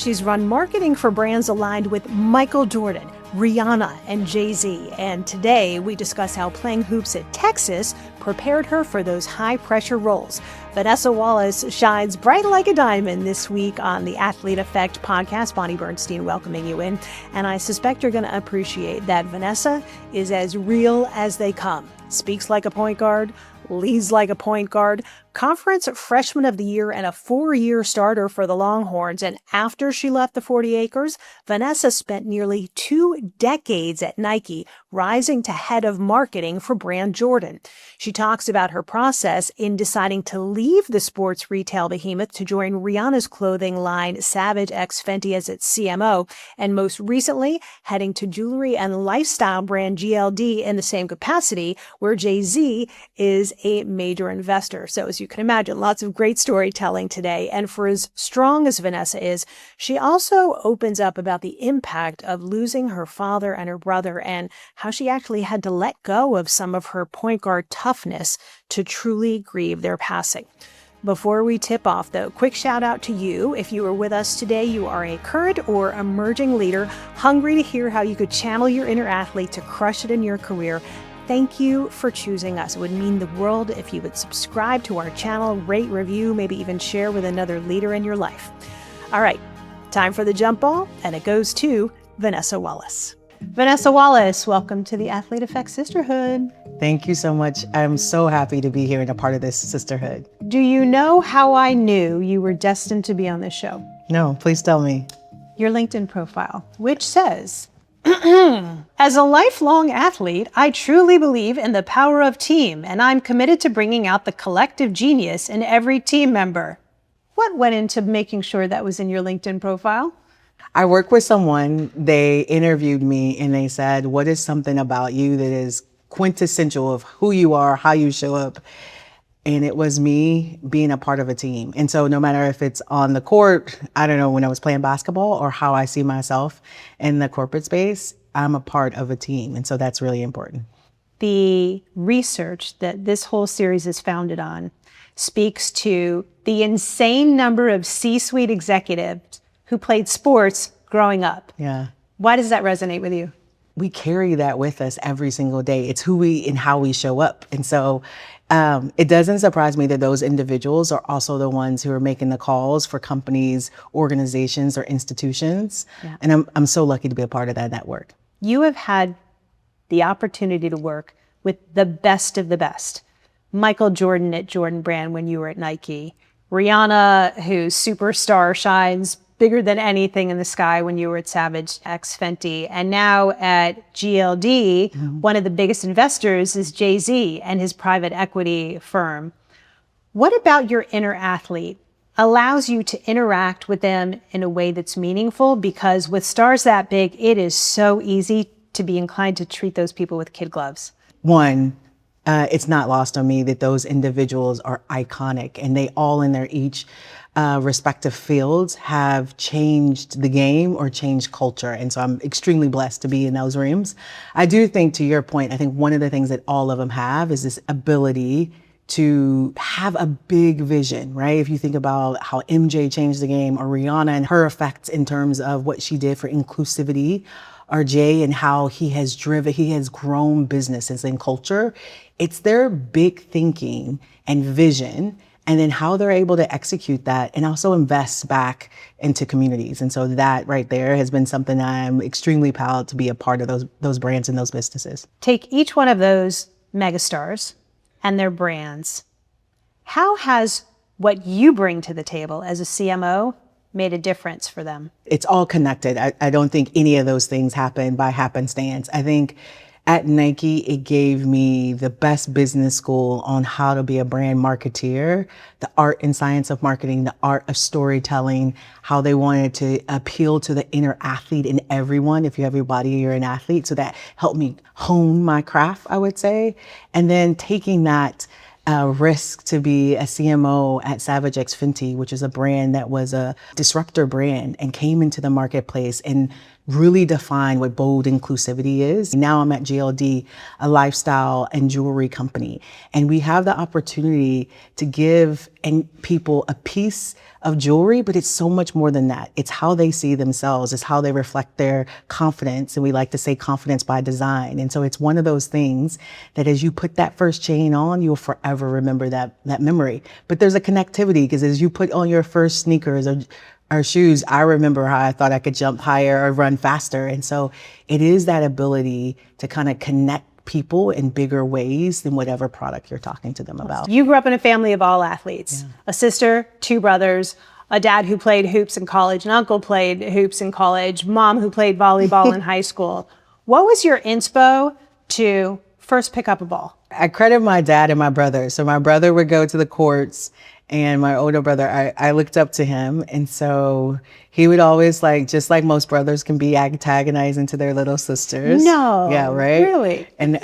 She's run marketing for brands aligned with Michael Jordan, Rihanna, and Jay-Z. And today we discuss how playing hoops at Texas prepared her for those high-pressure roles. Vanessa Wallace shines bright like a diamond this week on the Athlete Effect podcast. Bonnie Bernstein welcoming you in. And I suspect you're going to appreciate that Vanessa is as real as they come. Speaks like a point guard, leads like a point guard, conference freshman of the year, and a 4-year starter for the Longhorns. And after she left the 40 acres, Vanessa spent nearly 2 decades at Nike, rising to head of marketing for brand Jordan. She talks about her process in deciding to leave the sports retail behemoth to join Rihanna's clothing line SavageXFenty as its CMO, and most recently heading to jewelry and lifestyle brand GLD in the same capacity, where Jay-Z is a major investor. So as you can imagine, lots of great storytelling today. And for as strong as Vanessa is, she also opens up about the impact of losing her father and her brother and how she actually had to let go of some of her point guard toughness to truly grieve their passing. Before we tip off, though, quick shout out to you. If you are with us today, you are a current or emerging leader hungry to hear how you could channel your inner athlete to crush it in your career. Thank you for choosing us. It would mean the world if you would subscribe to our channel, rate, review, maybe even share with another leader in your life. All right, time for the jump ball, and it goes to Vanessa Wallace. Vanessa Wallace, welcome to the Athlete Effect Sisterhood. Thank you so much. I'm so happy to be here and a part of this sisterhood. Do you know how I knew you were destined to be on this show? No, please tell me. Your LinkedIn profile, which says, as a lifelong athlete, I truly believe in the power of team, and I'm committed to bringing out the collective genius in every team member. What went into making sure that was in your LinkedIn profile? I work with someone, they interviewed me and they said, what is something about you that is quintessential of who you are, how you show up? And it was me being a part of a team. And so no matter if it's on the court, I don't know, when I was playing basketball, or how I see myself in the corporate space, I'm a part of a team. And so that's really important. The research that this whole series is founded on speaks to the insane number of C-suite executives who played sports growing up. Yeah. Why does that resonate with you? We carry that with us every single day. It's who we and how we show up. And so it doesn't surprise me that those individuals are also the ones who are making the calls for companies, organizations, or institutions. Yeah. And I'm so lucky to be a part of that network. You have had the opportunity to work with the best of the best. Michael Jordan at Jordan Brand when you were at Nike. Rihanna, whose superstar shines bigger than anything in the sky when you were at SavageXFenty. And now at GLD, one of the biggest investors is Jay-Z and his private equity firm. What about your inner athlete allows you to interact with them in a way that's meaningful? Because with stars that big, it is so easy to be inclined to treat those people with kid gloves. One, it's not lost on me that those individuals are iconic, and they all in their each respective fields have changed the game or changed culture. And so I'm extremely blessed to be in those rooms. I do think, to your point, I think one of the things that all of them have is this ability to have a big vision, right? If you think about how MJ changed the game, or Rihanna and her effects in terms of what she did for inclusivity, or Jay and how he has grown businesses and culture. It's their big thinking and vision, and then how they're able to execute that and also invest back into communities. And so that right there has been something I'm extremely proud to be a part of those brands and those businesses. Take each one of those megastars and their brands. How has what you bring to the table as a CMO made a difference for them? It's all connected. I don't think any of those things happen by happenstance. I think at Nike, it gave me the best business school on how to be a brand marketeer, the art and science of marketing, the art of storytelling, how they wanted to appeal to the inner athlete in everyone. If you have your body, you're an athlete. So that helped me hone my craft, I would say. And then taking that risk to be a CMO at SavageXFenty, which is a brand that was a disruptor brand and came into the marketplace and really defined what bold inclusivity is. Now I'm at GLD, a lifestyle and jewelry company, and we have the opportunity to give people a piece of jewelry, but it's so much more than that. It's how they see themselves. It's how they reflect their confidence. And we like to say confidence by design. And so it's one of those things that as you put that first chain on, you'll forever remember that memory. But there's a connectivity, because as you put on your first sneakers or shoes, I remember how I thought I could jump higher or run faster. And so it is that ability to kind of connect people in bigger ways than whatever product you're talking to them about. You grew up in a family of all athletes, a sister, 2 brothers, a dad who played hoops in college, an uncle played hoops in college, mom who played volleyball in high school. What was your inspo to first pick up a ball? I credit my dad and my brother. So my brother would go to the courts, and my older brother, I looked up to him. And so he would always, just like most brothers can be, antagonizing to their little sisters. No. Yeah, right? Really? And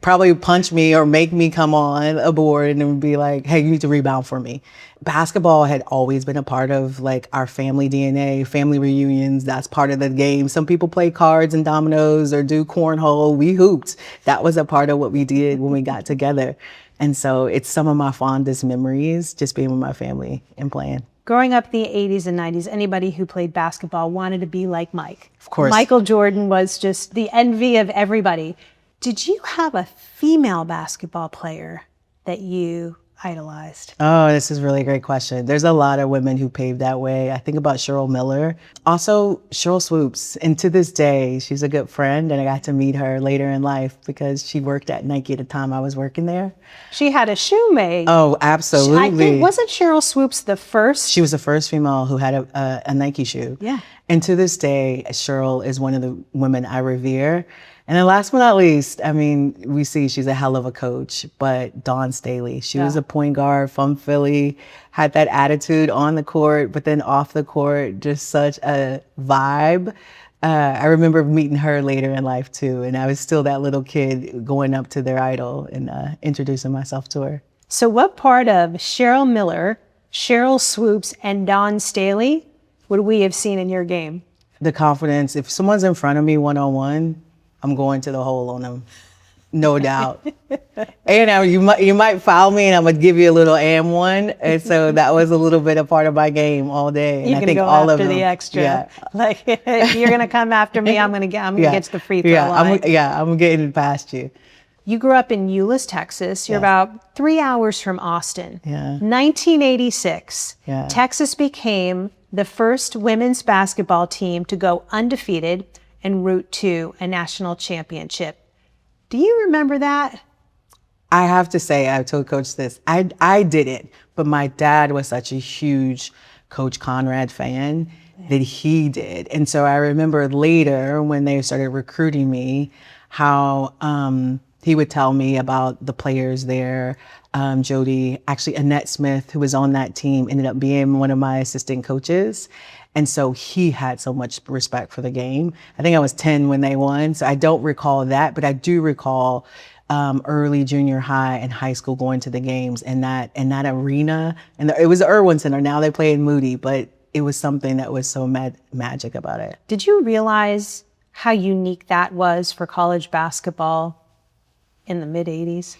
probably punch me or make me come on a board and be like, hey, you need to rebound for me. Basketball had always been a part of our family DNA, family reunions. That's part of the game. Some people play cards and dominoes or do cornhole. We hooped. That was a part of what we did when we got together. And so it's some of my fondest memories, just being with my family and playing. Growing up in the 80s and 90s, anybody who played basketball wanted to be like Mike. Of course. Michael Jordan was just the envy of everybody. Did you have a female basketball player that you idolized? Oh, this is a really great question. There's a lot of women who paved that way. I think about Cheryl Miller. Also, Cheryl Swoops. And to this day, she's a good friend, and I got to meet her later in life because she worked at Nike at the time I was working there. She had a shoe made. Oh, absolutely. I think, wasn't Cheryl Swoops the first? She was the first female who had a Nike shoe. Yeah. And to this day, Cheryl is one of the women I revere. And then last but not least, we see she's a hell of a coach, but Dawn Staley. She was a point guard from Philly, had that attitude on the court, but then off the court, just such a vibe. I remember meeting her later in life too, and I was still that little kid going up to their idol and introducing myself to her. So what part of Cheryl Miller, Cheryl Swoops, and Dawn Staley would we have seen in your game? The confidence. If someone's in front of me one-on-one, I'm going to the hole on them, no doubt. And you might foul me, and I'm gonna give you a little and one. And so that was a little bit a part of my game all day. And You I can think go all after of them, the extra. Yeah. You're gonna come after me. I'm gonna get to the free throw line. I'm getting past you. You grew up in Euless, Texas. You're about 3 hours from Austin. Yeah. 1986. Yeah. Texas became the first women's basketball team to go undefeated en route to a national championship. Do you remember that? I have to say, I told Coach this, I didn't, but my dad was such a huge Coach Conrad fan that he did. And so I remember later when they started recruiting me, how he would tell me about the players there. Jody, actually Annette Smith, who was on that team, ended up being one of my assistant coaches. And so he had so much respect for the game. I think I was 10 when they won, so I don't recall that, but I do recall early junior high and high school going to the games and that arena. And it was the Irwin Center. Now they play in Moody, but it was something that was so magic about it. Did you realize how unique that was for college basketball in the mid-'80s?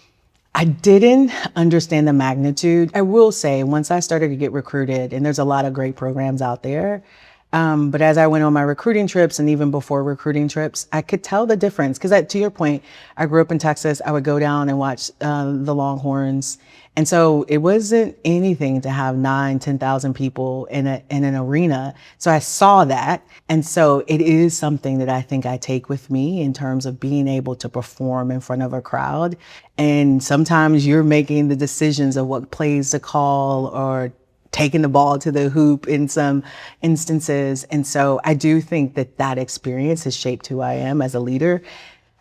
I didn't understand the magnitude. I will say, once I started to get recruited, and there's a lot of great programs out there, but as I went on my recruiting trips and even before recruiting trips, I could tell the difference. Because to your point, I grew up in Texas. I would go down and watch the Longhorns. And so it wasn't anything to have 9,000, 10,000 people in an arena. So I saw that. And so it is something that I think I take with me in terms of being able to perform in front of a crowd. And sometimes you're making the decisions of what plays to call or taking the ball to the hoop in some instances. And so I do think that experience has shaped who I am as a leader.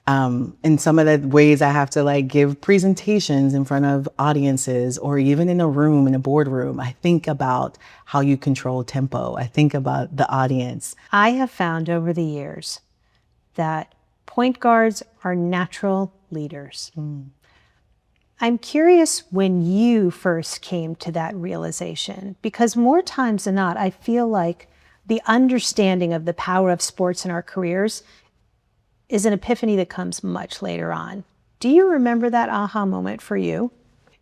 In some of the ways I have to give presentations in front of audiences or even in a room, in a boardroom, I think about how you control tempo. I think about the audience. I have found over the years that point guards are natural leaders. I'm curious when you first came to that realization, because more times than not, I feel like The understanding of the power of sports in our careers is an epiphany that comes much later on. Do you remember that aha moment for you?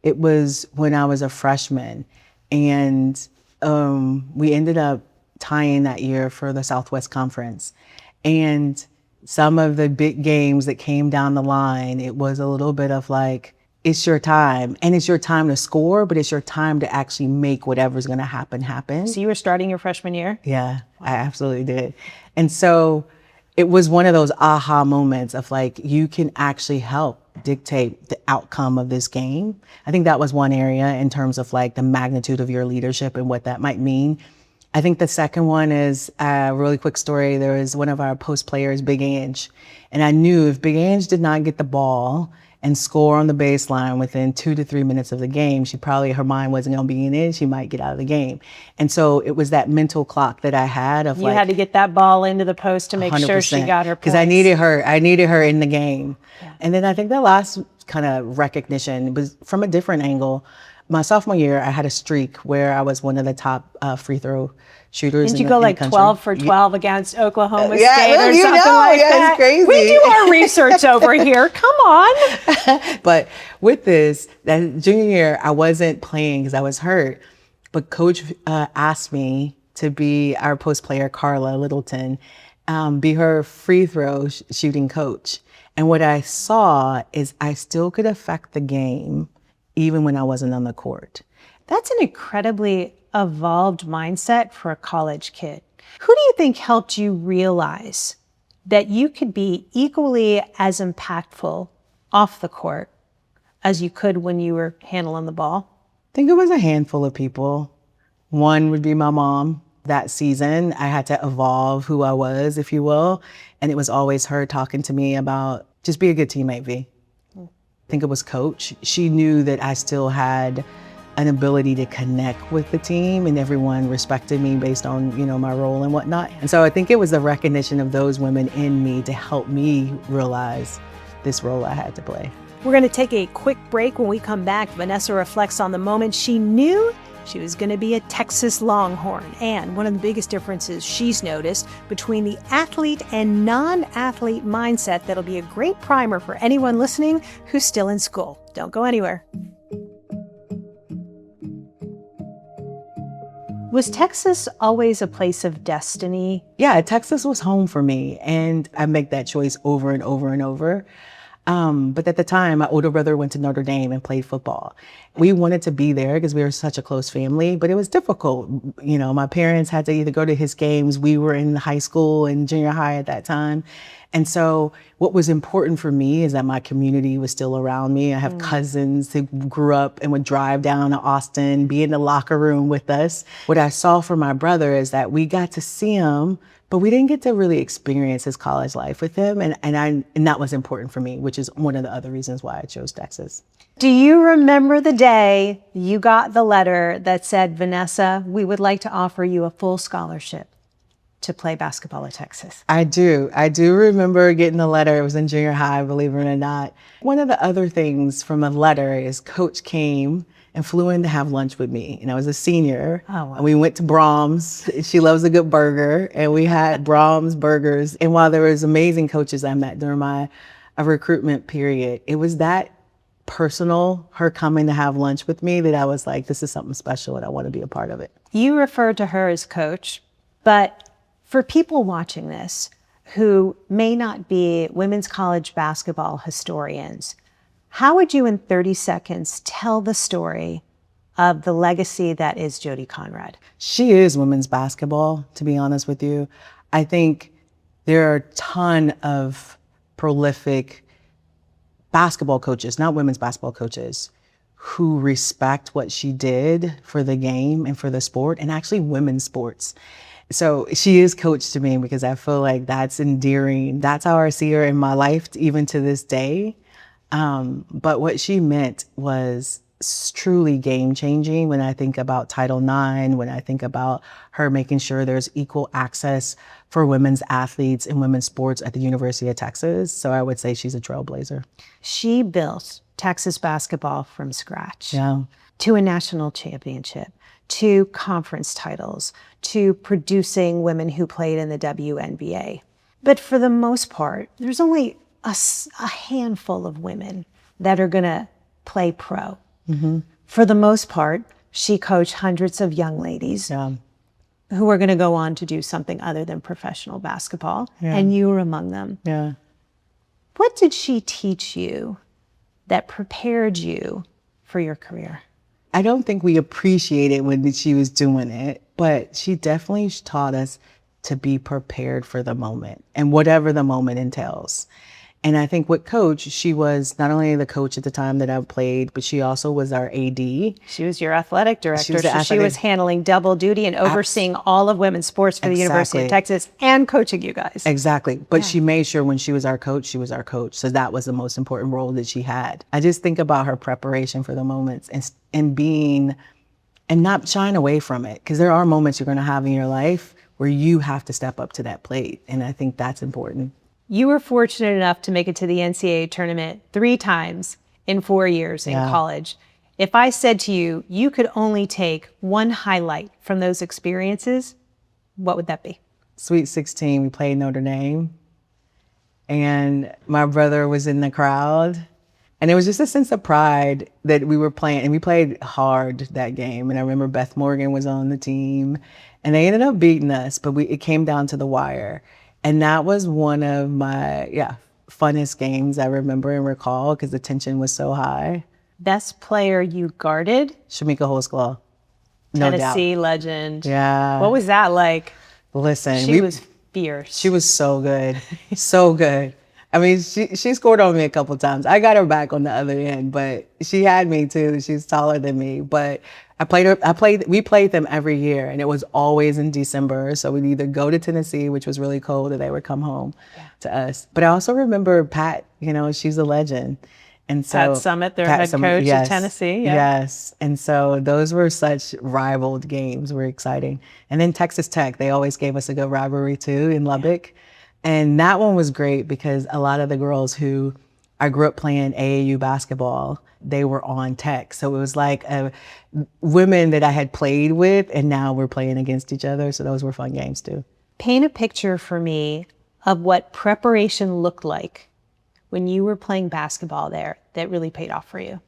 It was when I was a freshman, and we ended up tying that year for the Southwest Conference. And some of the big games that came down the line, it was a little bit of like, it's your time, and it's your time to score, but it's your time to actually make whatever's going to happen. So you were starting your freshman year? Yeah, I absolutely did. And so it was one of those aha moments of like, you can actually help dictate the outcome of this game. I think that was one area in terms of like the magnitude of your leadership and what that might mean. I think the second one is a really quick story. There was one of our post players, Big Ange, and I knew if Big Ange did not get the ball and score on the baseline within 2 to 3 minutes of the game, her mind wasn't going to be in it. She might get out of the game. And so it was that mental clock that I had of you had to get that ball into the post to make 100%, sure she got her points. because I needed her in the game. Yeah. And then I think the last kind of recognition was from a different angle. My sophomore year, I had a streak where I was one of the top free throw shooters. Didn't you go like 12 for 12 against Oklahoma yeah, State or something like that? It's crazy. We do our research over here. Come on. But with this, that junior year, I wasn't playing because I was hurt. But coach asked me to be our post player, Carla Littleton, be her free throw shooting coach. And what I saw is I still could affect the game even when I wasn't on the court. That's an incredibly evolved mindset for a college kid. Who do you think helped you realize that you could be equally as impactful off the court as you could when you were handling the ball? I think it was a handful of people. One would be my mom. That season, I had to evolve who I was, if you will. And it was always her talking to me about just be a good teammate, V. I think it was coach. She knew that I still had an ability to connect with the team, and everyone respected me based on, my role and whatnot. And so I think it was the recognition of those women in me to help me realize this role I had to play. We're going to take a quick break. When we come back, Vanessa reflects on the moment she knew she was going to be a Texas Longhorn, and one of the biggest differences she's noticed between the athlete and non-athlete mindset that'll be a great primer for anyone listening who's still in school. Don't go anywhere. Was Texas always a place of destiny? Yeah, Texas was home for me, and I make that choice over and over and over. But at the time, my older brother went to Notre Dame and played football. We wanted to be there because we were such a close family, but it was difficult. My parents had to either go to his games. We were in high school and junior high at that time. And so what was important for me is that my community was still around me. I have cousins who grew up and would drive down to Austin, be in the locker room with us. What I saw for my brother is that we got to see him, but we didn't get to really experience his college life with him. And that was important for me, which is one of the other reasons why I chose Texas. Do you remember the day you got the letter that said, Vanessa, we would like to offer you a full scholarship to play basketball at Texas? I do. I do remember getting the letter. It was in junior high, believe it or not. One of the other things from a letter is coach came and flew in to have lunch with me. And I was a senior. Oh, wow. And we went to Brahms. She loves a good burger. And we had Brahms burgers. And while there was amazing coaches I met during my recruitment period, it was that personal, her coming to have lunch with me, that I was like, this is something special and I want to be a part of it. You referred to her as coach, but for people watching this who may not be women's college basketball historians, how would you in 30 seconds tell the story of the legacy that is Jody Conradt? She is women's basketball, to be honest with you. I think there are a ton of prolific basketball coaches, not women's basketball coaches, who respect what she did for the game and for the sport, and actually women's sports. So she is coach to me because I feel like that's endearing. That's how I see her in my life, even to this day. But what she meant was truly game changing when I think about Title IX, when I think about her making sure there's equal access for women's athletes in women's sports at the University of Texas. So I would say she's a trailblazer. She built Texas basketball from scratch. Yeah. To a national championship, to conference titles, to producing women who played in the WNBA. But for the most part, there's only a handful of women that are going to play pro. For the most part, she coached hundreds of young ladies who are going to go on to do something other than professional basketball, and you were among them. What did she teach you that prepared you for your career? I don't think we appreciated when she was doing it, but she definitely taught us to be prepared for the moment and whatever the moment entails. And I think with Coach, she was not only the coach at the time that I played, but she also was our AD. She was your athletic director. She was handling double duty and overseeing all of women's sports for the University of Texas and coaching you guys. Exactly. But she made sure when she was our coach, she was our coach. So that was the most important role that she had. I just think about her preparation for the moments and being, and not shying away from it. Because there are moments you're going to have in your life where you have to step up to that plate. And I think that's important. You were fortunate enough to make it to the NCAA tournament 3 times in 4 years in college. If I said to you, you could only take one highlight from those experiences, what would that be? Sweet 16, we played Notre Dame. And my brother was in the crowd. And it was just a sense of pride that we were playing. And we played hard that game. And I remember Beth Morgan was on the team. And they ended up beating us, but it came down to the wire. And that was one of my, funnest games I remember and recall because the tension was so high. Best player you guarded? Shamika Holsclaw. No doubt. Tennessee legend. Yeah. What was that like? Listen. She was fierce. She was so good. So good. I mean, she scored on me a couple times. I got her back on the other end, but she had me too. She's taller than me, but we played them every year, and it was always in December. So we'd either go to Tennessee, which was really cold, or they would come home to us. But I also remember Pat, she's a legend. And so Pat Summit, their head coach at Tennessee. Yes. And so those were such rivaled games, were exciting. And then Texas Tech, they always gave us a good rivalry too in Lubbock. And that one was great because a lot of the girls who I grew up playing AAU basketball, they were on Tech. So it was like women that I had played with, and now we're playing against each other. So those were fun games too. Paint a picture for me of what preparation looked like when you were playing basketball there that really paid off for you.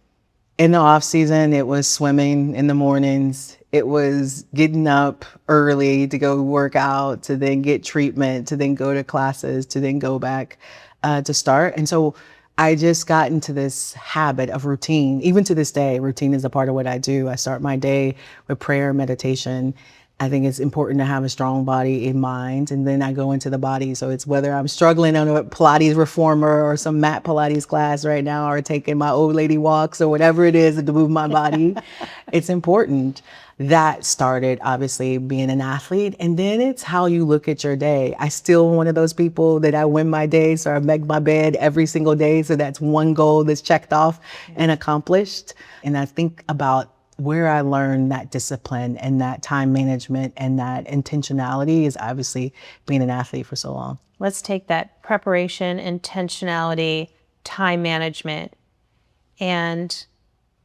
In the off season, it was swimming in the mornings. It was getting up early to go work out, to then get treatment, to then go to classes, to then go back to start. And so I just got into this habit of routine. Even to this day, routine is a part of what I do. I start my day with prayer, meditation. I think it's important to have a strong body in mind, and then I go into the body. So it's whether I'm struggling on a Pilates reformer or some mat Pilates class right now, or taking my old lady walks or whatever it is to move my body. It's important. That started obviously being an athlete, and then it's how you look at your day. I still one of those people that I win my day, so I make my bed every single day. So that's one goal that's checked off and accomplished. And I think about where I learned that discipline and that time management and that intentionality is obviously being an athlete for so long. Let's take that preparation, intentionality, time management, and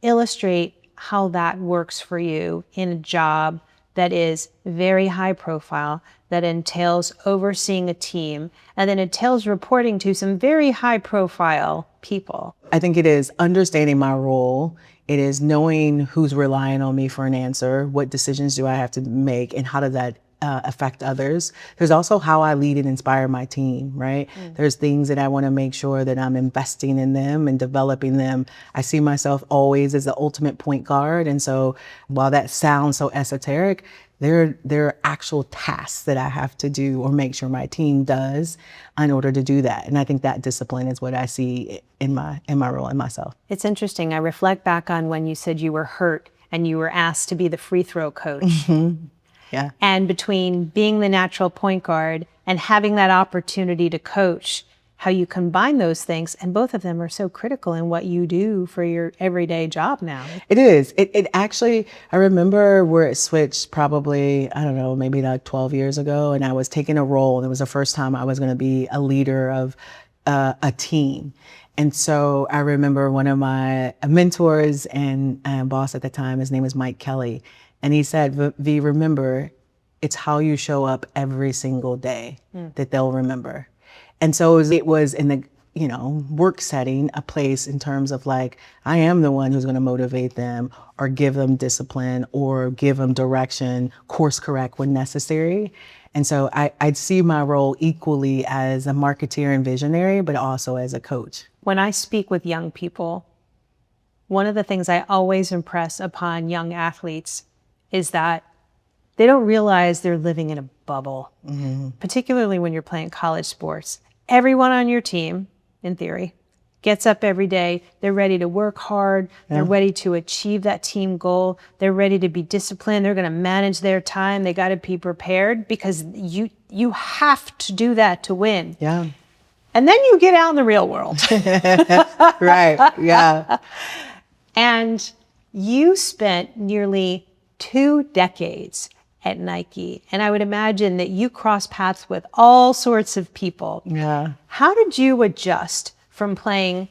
illustrate how that works for you in a job that is very high profile, that entails overseeing a team, and then entails reporting to some very high profile people. I think it is understanding my role. It is knowing who's relying on me for an answer, what decisions do I have to make, and how does that affect others. There's also how I lead and inspire my team, right? There's things that I want to make sure that I'm investing in them and developing them. I see myself always as the ultimate point guard. And so while that sounds so esoteric, there are actual tasks that I have to do or make sure my team does in order to do that. And I think that discipline is what I see in my role in myself. It's interesting. I reflect back on when you said you were hurt and you were asked to be the free throw coach. Yeah. And between being the natural point guard and having that opportunity to coach, how you combine those things, and both of them are so critical in what you do for your everyday job now. It is. It actually, I remember where it switched probably, I don't know, maybe like 12 years ago, and I was taking a role, and it was the first time I was going to be a leader of a team. And so I remember one of my mentors and boss at the time, his name was Mike Kelly. And he said, V, remember, it's how you show up every single day that they'll remember. And so it was in the, work setting, a place in terms of like, I am the one who's going to motivate them or give them discipline or give them direction, course correct when necessary. And so I'd see my role equally as a marketeer and visionary, but also as a coach. When I speak with young people, one of the things I always impress upon young athletes is that they don't realize they're living in a bubble, particularly when you're playing college sports. Everyone on your team, in theory, gets up every day. They're ready to work hard. They're ready to achieve that team goal. They're ready to be disciplined. They're going to manage their time. They got to be prepared because you have to do that to win. Yeah. And then you get out in the real world. Right. Yeah. And you spent nearly 2 decades at Nike. And I would imagine that you crossed paths with all sorts of people. Yeah. How did you adjust from playing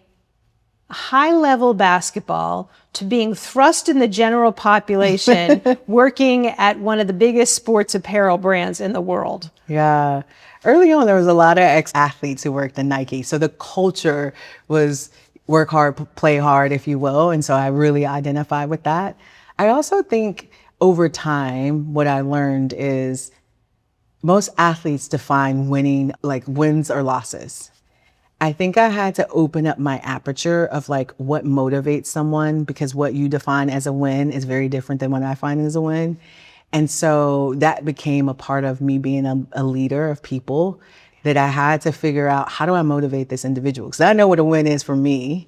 high-level basketball to being thrust in the general population, working at one of the biggest sports apparel brands in the world? Yeah. Early on, there was a lot of ex-athletes who worked in Nike. So the culture was work hard, play hard, if you will. And so I really identify with that. I also think over time, what I learned is most athletes define winning like wins or losses. I think I had to open up my aperture of like what motivates someone, because what you define as a win is very different than what I find as a win. And so that became a part of me being a leader of people, that I had to figure out, how do I motivate this individual? Because I know what a win is for me.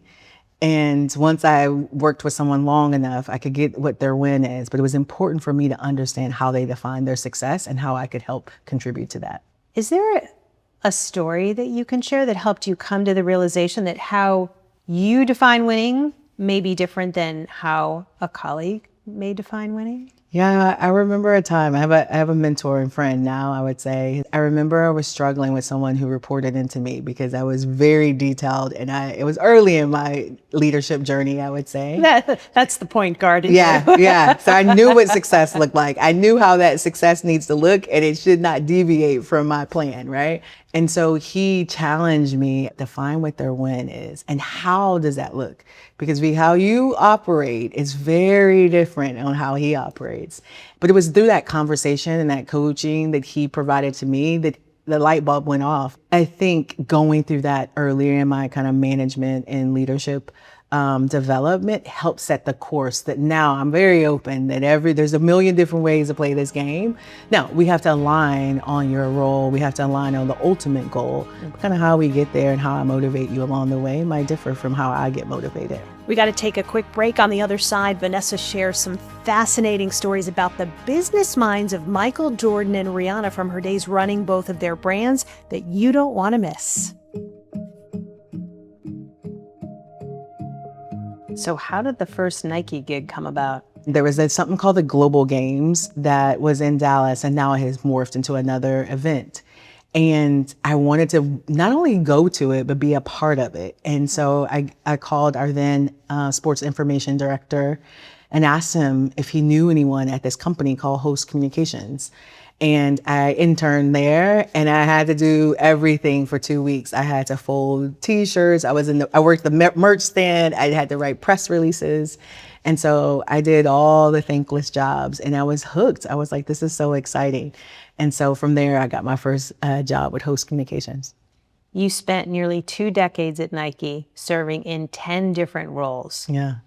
And once I worked with someone long enough, I could get what their win is. But it was important for me to understand how they define their success and how I could help contribute to that. Is there a story that you can share that helped you come to the realization that how you define winning may be different than how a colleague may define winning? Yeah, I remember a time, I have a mentor and friend now, I would say. I remember I was struggling with someone who reported into me because I was very detailed, and it was early in my leadership journey, I would say. That's the point guard. Yeah. So I knew what success looked like. I knew how that success needs to look, and it should not deviate from my plan, right? And so he challenged me to find what their win is and how does that look? Because how you operate is very different on how he operates. But it was through that conversation and that coaching that he provided to me that the light bulb went off. I think going through that earlier in my kind of management and leadership development helped set the course that now I'm very open that there's a million different ways to play this game. Now we have to align on your role. We have to align on the ultimate goal. Kind of how we get there and how I motivate you along the way might differ from how I get motivated. We got to take a quick break. On the other side, Vanessa shares some fascinating stories about the business minds of Michael Jordan and Rihanna from her days running both of their brands that you don't want to miss. So how did the first Nike gig come about? There was something called the Global Games that was in Dallas, and now it has morphed into another event. And I wanted to not only go to it, but be a part of it. And so I called our then sports information director and asked him if he knew anyone at this company called Host Communications. And I interned there, and I had to do everything for 2 weeks. I had to fold T-shirts. I worked the merch stand. I had to write press releases. And so I did all the thankless jobs, and I was hooked. I was like, this is so exciting. And so from there, I got my first job with Host Communications. You spent nearly 2 decades at Nike, serving in 10 different roles. Yeah.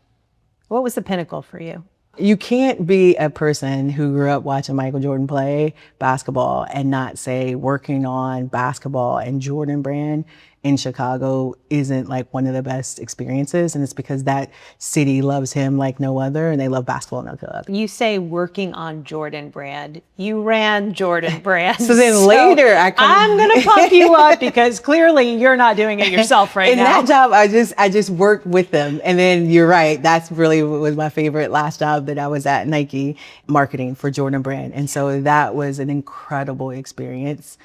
What was the pinnacle for you? You can't be a person who grew up watching Michael Jordan play basketball and not say working on basketball and Jordan brand in Chicago isn't like one of the best experiences. And it's because that city loves him like no other, and they love basketball like no other. You say working on Jordan brand. You ran Jordan brand. So then later I'm going to pump you up because clearly you're not doing it yourself right now. In that job, I just worked with them. And then you're right. That's really what was my favorite last job that I was at Nike, marketing for Jordan brand. And so that was an incredible experience.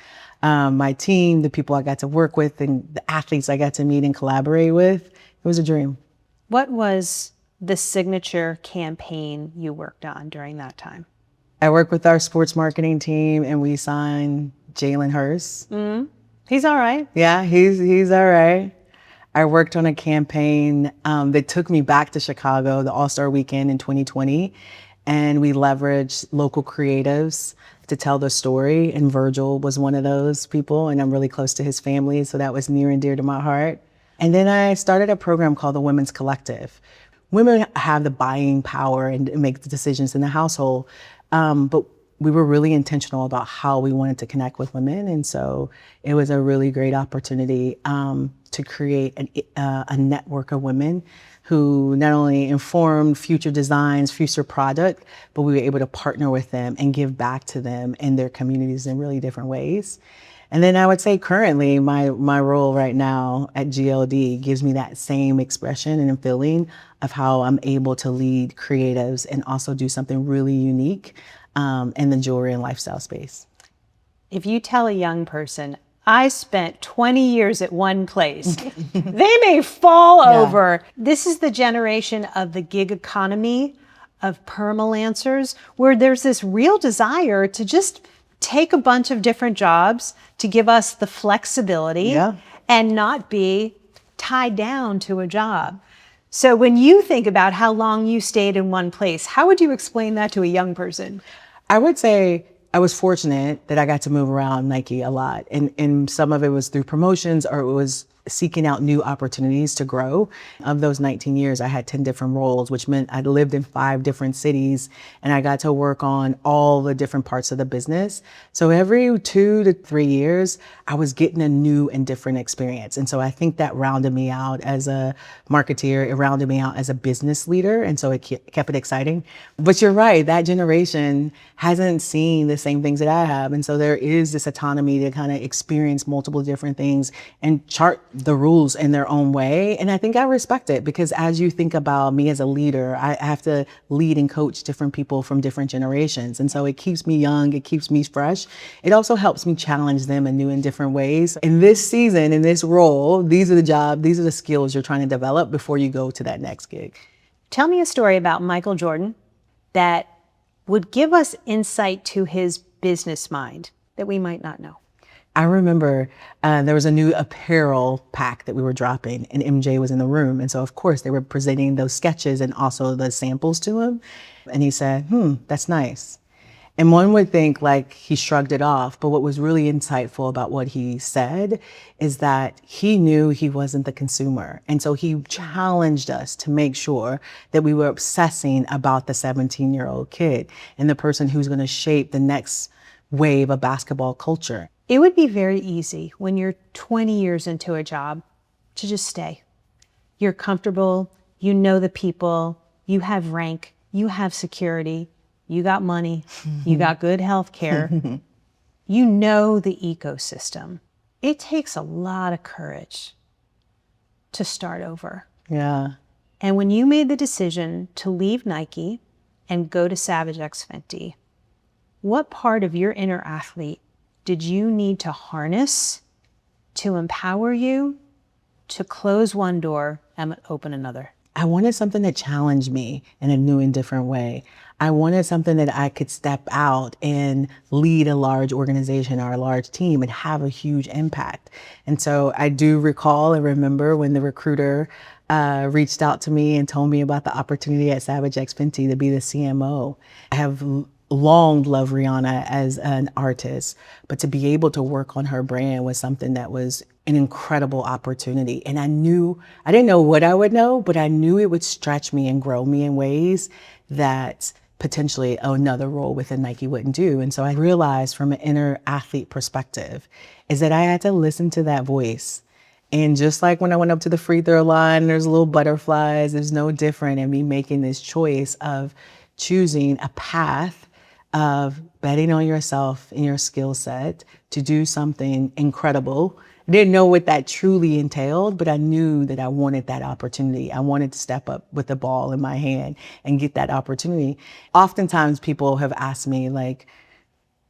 My team, the people I got to work with, and the athletes I got to meet and collaborate with, it was a dream. What was the signature campaign you worked on during that time? I work with our sports marketing team and we signed Jalen Hurst. He's all right. Yeah, he's all right. I worked on a campaign that took me back to Chicago, the All-Star Weekend in 2020, and we leveraged local creatives to tell the story, and Virgil was one of those people, and I'm really close to his family, so that was near and dear to my heart. And then I started a program called the Women's Collective. Women have the buying power and make the decisions in the household, but we were really intentional about how we wanted to connect with women. And so it was a really great opportunity to create a network of women who not only informed future designs, future product, but we were able to partner with them and give back to them and their communities in really different ways. And then I would say currently my role right now at GLD gives me that same expression and feeling of how I'm able to lead creatives and also do something really unique in the jewelry and lifestyle space. If you tell a young person, I spent 20 years at one place, they may fall over. This is the generation of the gig economy, of permalancers, where there's this real desire to just take a bunch of different jobs to give us the flexibility and not be tied down to a job. So when you think about how long you stayed in one place, how would you explain that to a young person? I would say I was fortunate that I got to move around Nike a lot. And some of it was through promotions or it was seeking out new opportunities to grow. Of those 19 years, I had 10 different roles, which meant I lived in 5 different cities and I got to work on all the different parts of the business. So every 2 to 3 years, I was getting a new and different experience. And so I think that rounded me out as a marketeer, it rounded me out as a business leader. And so it kept it exciting. But you're right, that generation hasn't seen the same things that I have. And so there is this autonomy to kind of experience multiple different things and chart the rules in their own way. And I think I respect it because as you think about me as a leader, I have to lead and coach different people from different generations. And so it keeps me young, it keeps me fresh. It also helps me challenge them in new and different ways. In this season, in this role, these are the skills you're trying to develop before you go to that next gig. Tell me a story about Michael Jordan that would give us insight to his business mind that we might not know. I remember there was a new apparel pack that we were dropping and MJ was in the room. And so of course they were presenting those sketches and also the samples to him. And he said, that's nice. And one would think like he shrugged it off. But what was really insightful about what he said is that he knew he wasn't the consumer. And so he challenged us to make sure that we were obsessing about the 17-year-old kid and the person who's going to shape the next wave of basketball culture. It would be very easy when you're 20 years into a job to just stay. You're comfortable, you know the people, you have rank, you have security, you got money, you got good health care, you know the ecosystem. It takes a lot of courage to start over. Yeah. And when you made the decision to leave Nike and go to SavageXFenty, what part of your inner athlete did you need to harness to empower you to close one door and open another? I wanted something that challenged me in a new and different way. I wanted something that I could step out and lead a large organization or a large team and have a huge impact. And so I do recall and remember when the recruiter reached out to me and told me about the opportunity at SavageXFenty to be the CMO. I have long loved Rihanna as an artist, but to be able to work on her brand was something that was an incredible opportunity. And I didn't know what I would know, but I knew it would stretch me and grow me in ways that potentially another role within Nike wouldn't do. And so I realized from an inner athlete perspective is that I had to listen to that voice. And just like when I went up to the free throw line, there's little butterflies, there's no different in me making this choice of choosing a path of betting on yourself and your skill set to do something incredible. I didn't know what that truly entailed, but I knew that I wanted that opportunity. I wanted to step up with the ball in my hand and get that opportunity. Oftentimes people have asked me like,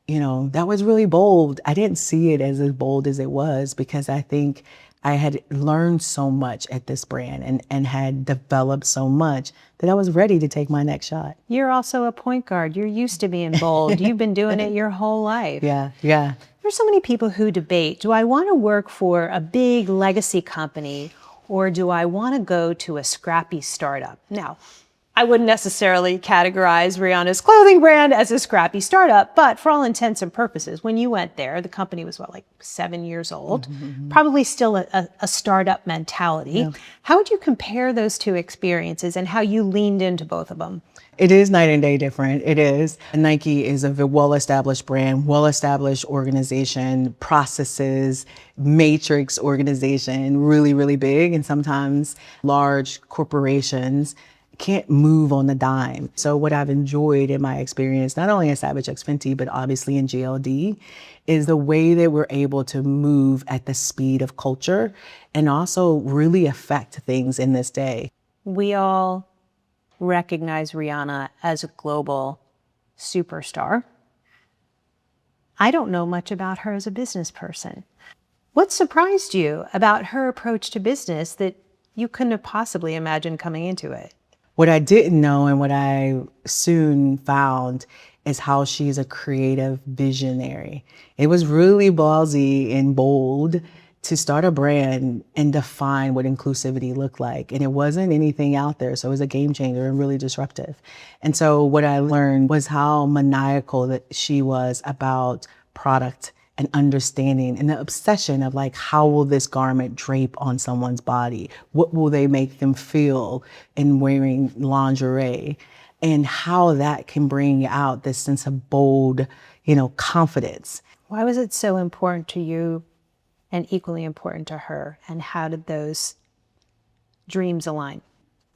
that was really bold. I didn't see it as bold as it was because I think I had learned so much at this brand and had developed so much that I was ready to take my next shot. You're also a point guard. You're used to being bold. You've been doing it your whole life. Yeah, yeah. There's so many people who debate, do I want to work for a big legacy company or do I want to go to a scrappy startup? Now, I wouldn't necessarily categorize Rihanna's clothing brand as a scrappy startup, but for all intents and purposes, when you went there, the company was what, like 7 years old, probably still a startup mentality. Yeah. How would you compare those two experiences and how you leaned into both of them? It is night and day different. It is. Nike is a well-established brand, well-established organization, processes, matrix organization, really, really big. And sometimes large corporations can't move on the dime. So what I've enjoyed in my experience, not only at SavageXFenty, but obviously in GLD, is the way that we're able to move at the speed of culture and also really affect things in this day. We all recognize Rihanna as a global superstar. I don't know much about her as a business person. What surprised you about her approach to business that you couldn't have possibly imagined coming into it? What I didn't know and what I soon found is how she's a creative visionary. It was really ballsy and bold to start a brand and define what inclusivity looked like. And it wasn't anything out there. So it was a game changer and really disruptive. And so what I learned was how maniacal that she was about product and understanding and the obsession of like, how will this garment drape on someone's body? What will they make them feel in wearing lingerie? And how that can bring out this sense of bold, confidence. Why was it so important to you and equally important to her? And how did those dreams align?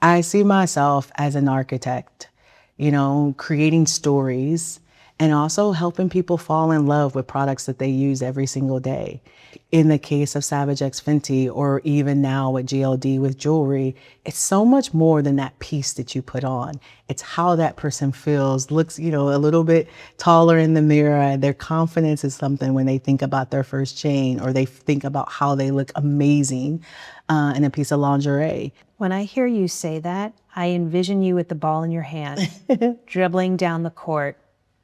I see myself as an architect, creating stories and also helping people fall in love with products that they use every single day. In the case of SavageXFenty, or even now at GLD with jewelry, it's so much more than that piece that you put on. It's how that person feels, looks, a little bit taller in the mirror. Their confidence is something when they think about their first chain, or they think about how they look amazing in a piece of lingerie. When I hear you say that, I envision you with the ball in your hand, dribbling down the court,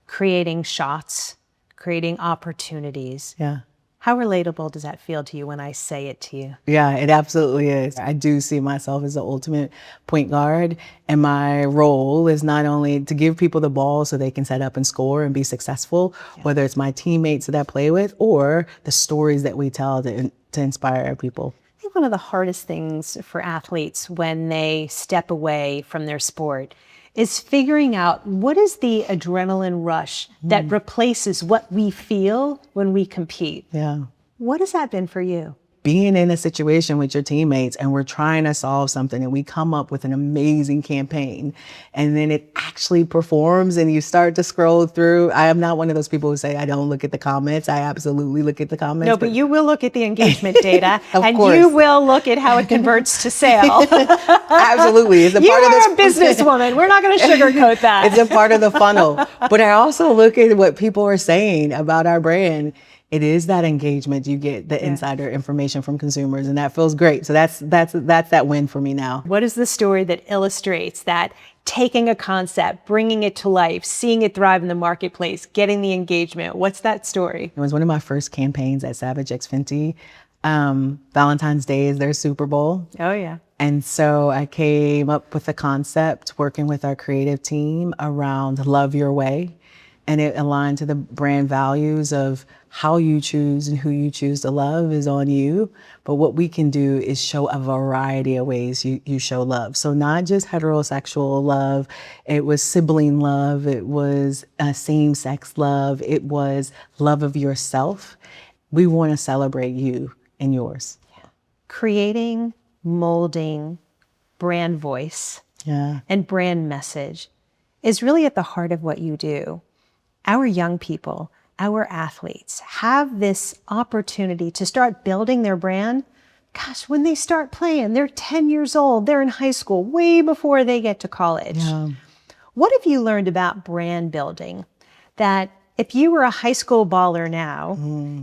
creating shots, creating opportunities. Yeah. How relatable does that feel to you when I say it to you? Yeah, it absolutely is. I do see myself as the ultimate point guard, and my role is not only to give people the ball so they can set up and score and be successful, whether it's my teammates that I play with or the stories that we tell to inspire people. I think one of the hardest things for athletes when they step away from their sport is figuring out what is the adrenaline rush that replaces what we feel when we compete. Yeah. What has that been for you? Being in a situation with your teammates and we're trying to solve something and we come up with an amazing campaign and then it actually performs and you start to scroll through. I am not one of those people who say I don't look at the comments. I absolutely look at the comments. No, but you will look at the engagement data and course. you will look at how it converts to sale. Absolutely. It's a part of this. You are a businesswoman. We're not going to sugarcoat that. It's a part of the funnel. But I also look at what people are saying about our brand. It is that engagement. You get the insider information from consumers, and that feels great. So that's that win for me now. What is the story that illustrates that taking a concept, bringing it to life, seeing it thrive in the marketplace, getting the engagement? What's that story? It was one of my first campaigns at SavageXFenty. Valentine's Day is their Super Bowl. Oh, yeah. And so I came up with a concept working with our creative team around love your way. And it aligned to the brand values of how you choose and who you choose to love is on you. But what we can do is show a variety of ways you show love. So not just heterosexual love, it was sibling love, it was same-sex love, it was love of yourself. We want to celebrate you and yours. Yeah. Creating, molding brand voice and brand message is really at the heart of what you do. Our young people, our athletes have this opportunity to start building their brand. Gosh, when they start playing, they're 10 years old, they're in high school, way before they get to college. Yeah. What have you learned about brand building that if you were a high school baller now,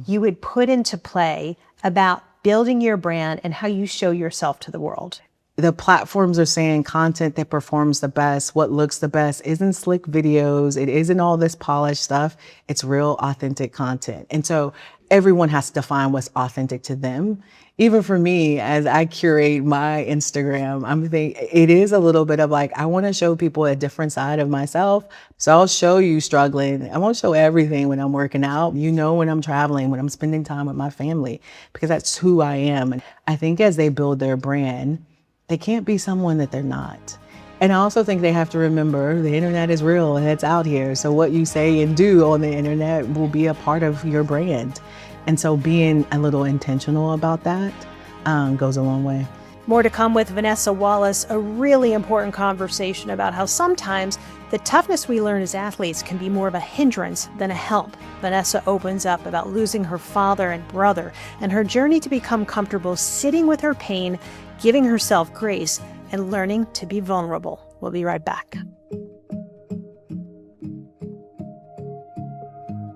you would put into play about building your brand and how you show yourself to the world. The platforms are saying content that performs the best, what looks the best, isn't slick videos. It isn't all this polished stuff. It's real, authentic content. And so everyone has to define what's authentic to them. Even for me, as I curate my Instagram, I'm thinking it is a little bit of like, I want to show people a different side of myself. So I'll show you struggling. I won't show everything when I'm working out. You know, when I'm traveling, when I'm spending time with my family, because that's who I am. And I think as they build their brand, they can't be someone that they're not. And I also think they have to remember the internet is real and it's out here. So what you say and do on the internet will be a part of your brand. And so being a little intentional about that goes a long way. More to come with Vanessa Wallace, a really important conversation about how sometimes the toughness we learn as athletes can be more of a hindrance than a help. Vanessa opens up about losing her father and brother and her journey to become comfortable sitting with her pain, giving herself grace, and learning to be vulnerable. We'll be right back.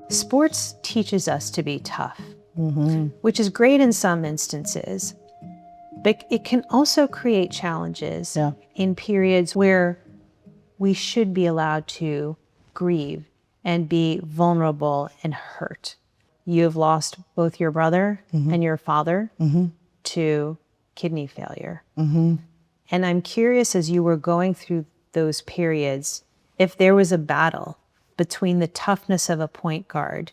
Sports teaches us to be tough, which is great in some instances, but it can also create challenges in periods where we should be allowed to grieve and be vulnerable and hurt. You have lost both your brother and your father to kidney failure. And I'm curious, as you were going through those periods, if there was a battle between the toughness of a point guard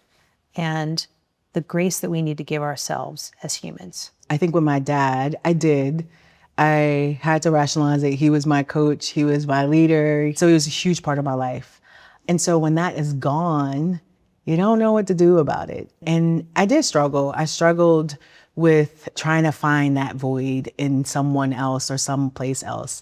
and the grace that we need to give ourselves as humans. I think with my dad, I had to rationalize it. He was my coach. He was my leader. So he was a huge part of my life. And so when that is gone, you don't know what to do about it. And I did struggle. I struggled with trying to find that void in someone else or someplace else.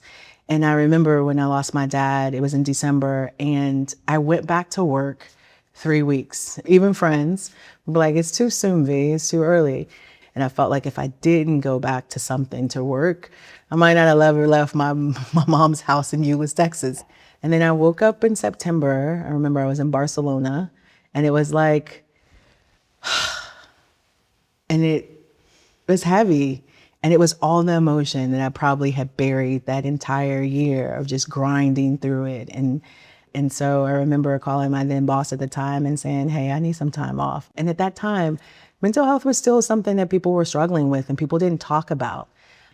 And I remember when I lost my dad, it was in December, and I went back to work 3 weeks. Even friends were like, it's too soon, V, it's too early. And I felt like if I didn't go back to something to work, I might not have ever left my mom's house in Euless, Texas. And then I woke up in September. I remember I was in Barcelona, and it was like, and it was heavy. And it was all the emotion that I probably had buried that entire year of just grinding through it. And so I remember calling my then boss at the time and saying, hey, I need some time off. And at that time, mental health was still something that people were struggling with and people didn't talk about.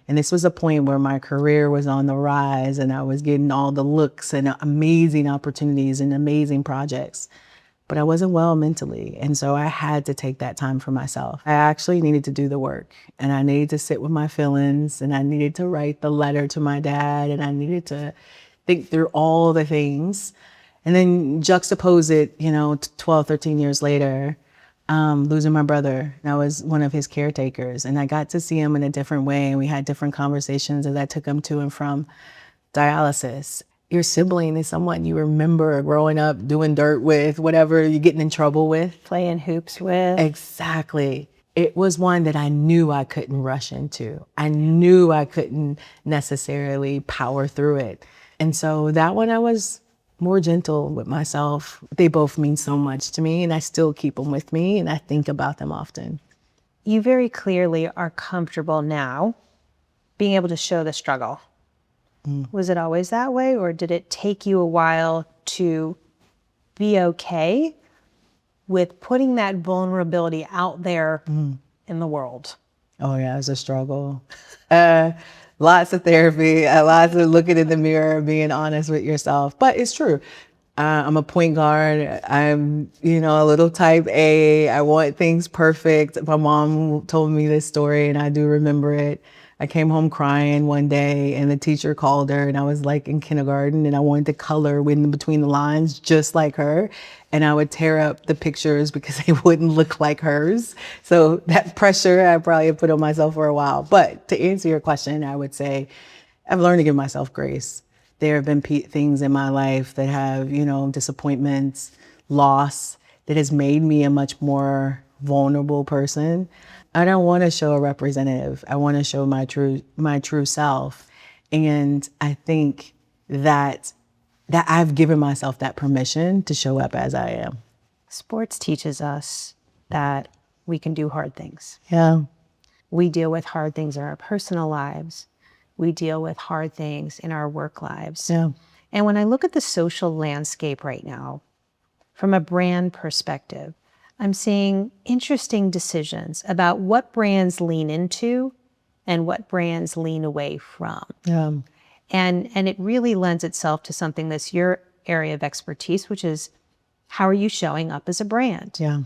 And this was a point where my career was on the rise and I was getting all the looks and amazing opportunities and amazing projects. But I wasn't well mentally. And so I had to take that time for myself. I actually needed to do the work, and I needed to sit with my feelings, and I needed to write the letter to my dad, and I needed to think through all the things and then juxtapose it, 12, 13 years later, losing my brother. I was one of his caretakers, and I got to see him in a different way. And we had different conversations as I took him to and from dialysis. Your sibling is someone you remember growing up, doing dirt with, whatever you're getting in trouble with. Playing hoops with. Exactly. It was one that I knew I couldn't rush into. I knew I couldn't necessarily power through it. And so that one I was more gentle with myself. They both mean so much to me, and I still keep them with me, and I think about them often. You very clearly are comfortable now being able to show the struggle. Was it always that way, or did it take you a while to be okay with putting that vulnerability out there in the world? Oh yeah, it was a struggle. Lots of therapy, lots of looking in the mirror, being honest with yourself. But it's true. I'm a point guard. I'm, a little type A. I want things perfect. My mom told me this story and I do remember it. I came home crying one day and the teacher called her, and I was like in kindergarten, and I wanted to color in between the lines just like her. And I would tear up the pictures because they wouldn't look like hers. So that pressure I probably put on myself for a while. But to answer your question, I would say I've learned to give myself grace. There have been things in my life that have, disappointments, loss, that has made me a much more vulnerable person. I don't want to show a representative. I want to show my true self. And I think that I've given myself that permission to show up as I am. Sports teaches us that we can do hard things. Yeah. We deal with hard things in our personal lives. We deal with hard things in our work lives. Yeah. And when I look at the social landscape right now, from a brand perspective, I'm seeing interesting decisions about what brands lean into and what brands lean away from. Yeah. And it really lends itself to something that's your area of expertise, which is how are you showing up as a brand? Yeah.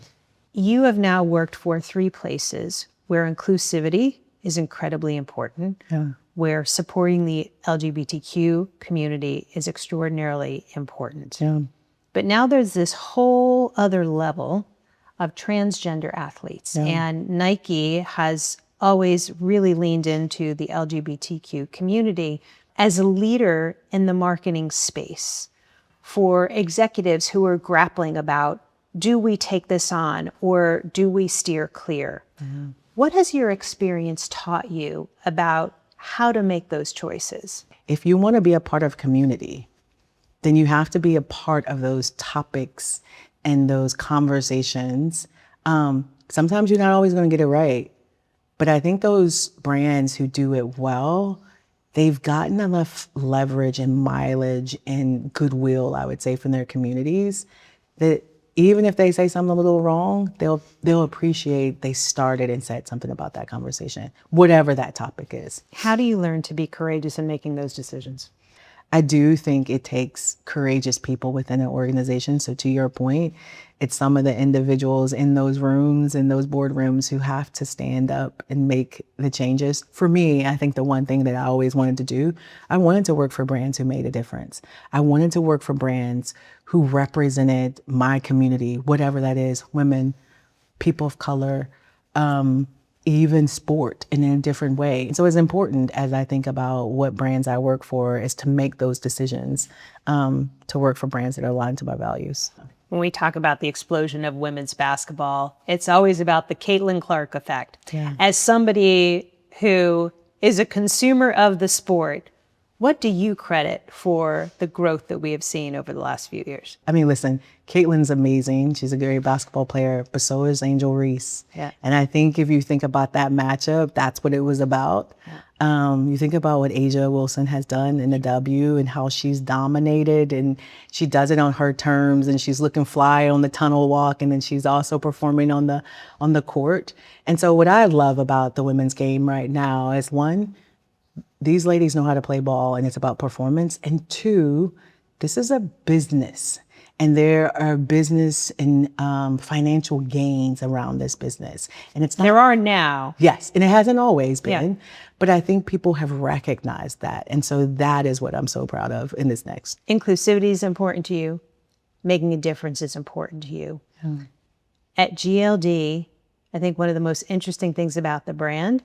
You have now worked for 3 places where inclusivity is incredibly important, Yeah. where supporting the LGBTQ community is extraordinarily important. Yeah. But now there's this whole other level of transgender athletes. Yeah. And Nike has always really leaned into the LGBTQ community as a leader in the marketing space for executives who are grappling about, do we take this on or do we steer clear? Mm-hmm. What has your experience taught you about how to make those choices? If you want to be a part of community, then you have to be a part of those topics and those conversations. Sometimes you're not always going to get it right, but I think those brands who do it well, they've gotten enough leverage and mileage and goodwill, I would say, from their communities that even if they say something a little wrong, they'll appreciate they started and said something about that conversation, whatever that topic is. How do you learn to be courageous in making those decisions? I do think it takes courageous people within an organization. So to your point, it's some of the individuals in those rooms, in those boardrooms who have to stand up and make the changes. For me, I think the one thing that I always wanted to do, I wanted to work for brands who made a difference. I wanted to work for brands who represented my community, whatever that is, women, people of color, even sport in a different way. So it's important as I think about what brands I work for is to make those decisions to work for brands that are aligned to my values. When we talk about the explosion of women's basketball, it's always about the Caitlin Clark effect. Yeah. As somebody who is a consumer of the sport, what do you credit for the growth that we have seen over the last few years? I mean, listen, Caitlin's amazing. She's a great basketball player, but so is Angel Reese. Yeah. And I think if you think about that matchup, that's what it was about. Yeah. You think about what Asia Wilson has done in the W and how she's dominated, and she does it on her terms, and she's looking fly on the tunnel walk, and then she's also performing on the court. And so what I love about the women's game right now is, one, these ladies know how to play ball and it's about performance. And 2, this is a business and there are business and financial gains around this business. And it's not. There are now. Yes. And it hasn't always been, Yeah. but I think people have recognized that. And so that is what I'm so proud of in this next. Inclusivity is important to you. Making a difference is important to you. At GLD, I think one of the most interesting things about the brand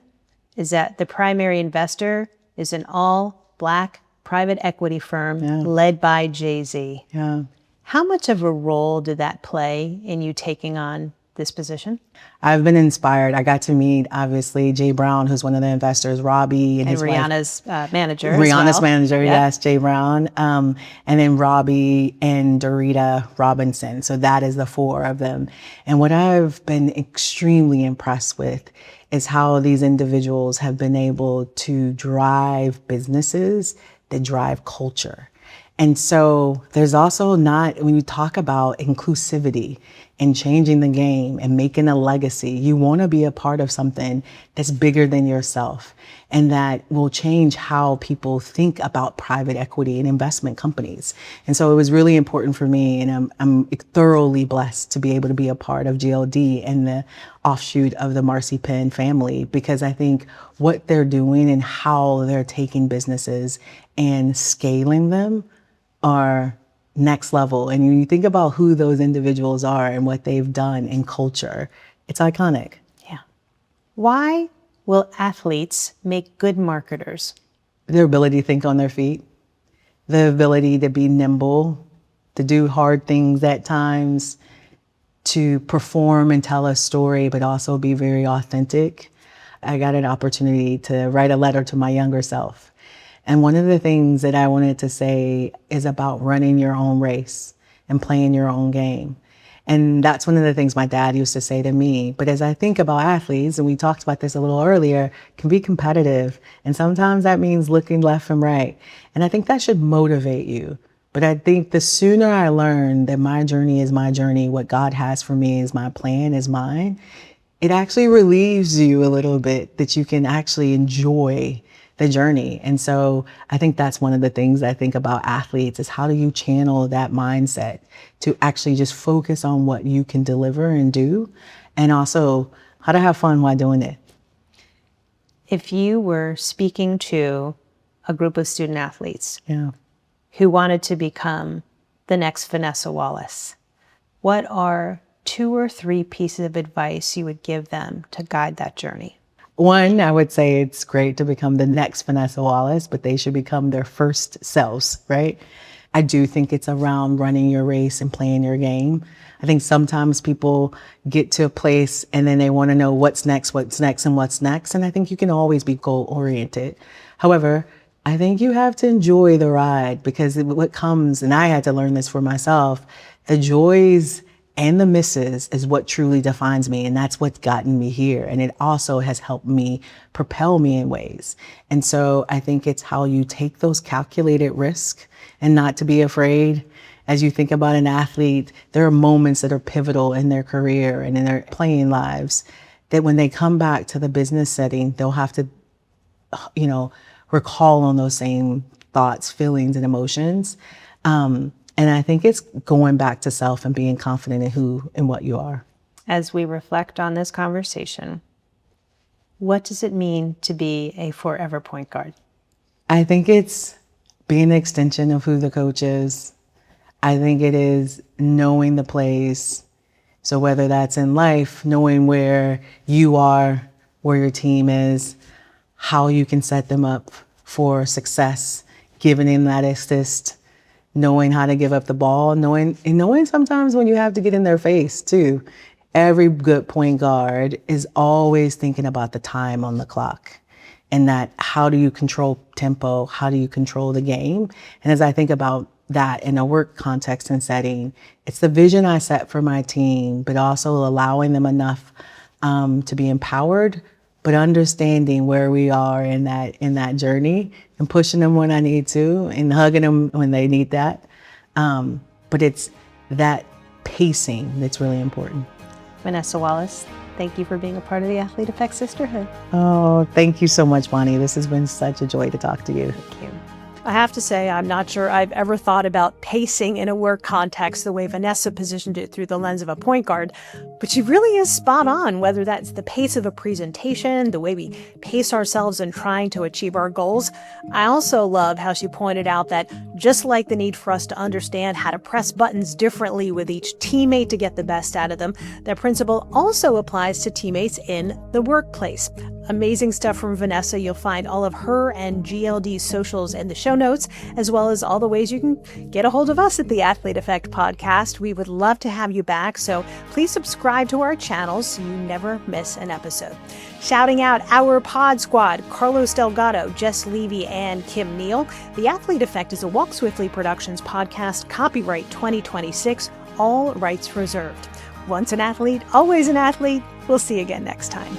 is that the primary investor is an all-Black private equity firm led by Jay-Z. Yeah. How much of a role did that play in you taking on this position? I've been inspired. I got to meet, obviously, Jay Brown, who's one of the investors, Robbie and his Rihanna's manager. Rihanna's manager, Yeah. yes, Jay Brown. And then Robbie and Dorita Robinson. So that is the 4 of them. And what I've been extremely impressed with is how these individuals have been able to drive businesses that drive culture. And so there's also not, when you talk about inclusivity and changing the game and making a legacy, you want to be a part of something that's bigger than yourself and that will change how people think about private equity and investment companies. And so it was really important for me, and I'm thoroughly blessed to be able to be a part of GLD and the offshoot of the Marcy Penn family, because I think what they're doing and how they're taking businesses and scaling them are next level. And when you think about who those individuals are and what they've done in culture, it's iconic. Yeah. Why will athletes make good marketers? Their ability to think on their feet, the ability to be nimble, to do hard things at times, to perform and tell a story, but also be very authentic. I got an opportunity to write a letter to my younger self. And one of the things that I wanted to say is about running your own race and playing your own game. And that's one of the things my dad used to say to me. But as I think about athletes, and we talked about this a little earlier, can be competitive. And sometimes that means looking left and right. And I think that should motivate you. But I think the sooner I learn that my journey is my journey, what God has for me is my plan, is mine, it actually relieves you a little bit that you can actually enjoy the journey. And so I think that's one of the things I think about athletes is how do you channel that mindset to actually just focus on what you can deliver and do, and also how to have fun while doing it. If you were speaking to a group of student athletes Yeah. who wanted to become the next Vanessa Wallace, what are 2 or 3 pieces of advice you would give them to guide that journey? One, I would say it's great to become the next Vanessa Wallace, but they should become their first selves, right? I do think it's around running your race and playing your game. I think sometimes people get to a place and then they want to know what's next, and what's next. And I think you can always be goal oriented. However, I think you have to enjoy the ride, because what comes, and I had to learn this for myself, the joys and the misses is what truly defines me. And that's what's gotten me here. And it also has helped me propel me in ways. And so I think it's how you take those calculated risks and not to be afraid. As you think about an athlete, there are moments that are pivotal in their career and in their playing lives that when they come back to the business setting, they'll have to, recall on those same thoughts, feelings, and emotions. And I think it's going back to self and being confident in who and what you are. As we reflect on this conversation, what does it mean to be a forever point guard? I think it's being an extension of who the coach is. I think it is knowing the plays. So whether that's in life, knowing where you are, where your team is, how you can set them up for success, giving them that assist, knowing how to give up the ball, knowing sometimes when you have to get in their face too. Every good point guard is always thinking about the time on the clock and that how do you control tempo? How do you control the game? And as I think about that in a work context and setting, it's the vision I set for my team, but also allowing them enough to be empowered, but understanding where we are in that journey and pushing them when I need to and hugging them when they need that. But it's that pacing that's really important. Vanessa Wallace, thank you for being a part of the Athlete Effect Sisterhood. Oh, thank you so much, Bonnie. This has been such a joy to talk to you. Thank you. I have to say, I'm not sure I've ever thought about pacing in a work context the way Vanessa positioned it through the lens of a point guard, but she really is spot on, whether that's the pace of a presentation, the way we pace ourselves in trying to achieve our goals. I also love how she pointed out that just like the need for us to understand how to press buttons differently with each teammate to get the best out of them, that principle also applies to teammates in the workplace. Amazing stuff from Vanessa. You'll find all of her and GLD's socials in the show notes, as well as all the ways you can get a hold of us at the Athlete Effect Podcast. We would love to have you back, so please subscribe to our channels so you never miss an episode. Shouting out our pod squad, Carlos Delgado, Jess Levy, and Kim Neal. The Athlete Effect is a Walk Swiftly Productions podcast, copyright 2026, all rights reserved. Once an athlete, always an athlete. We'll see you again next time.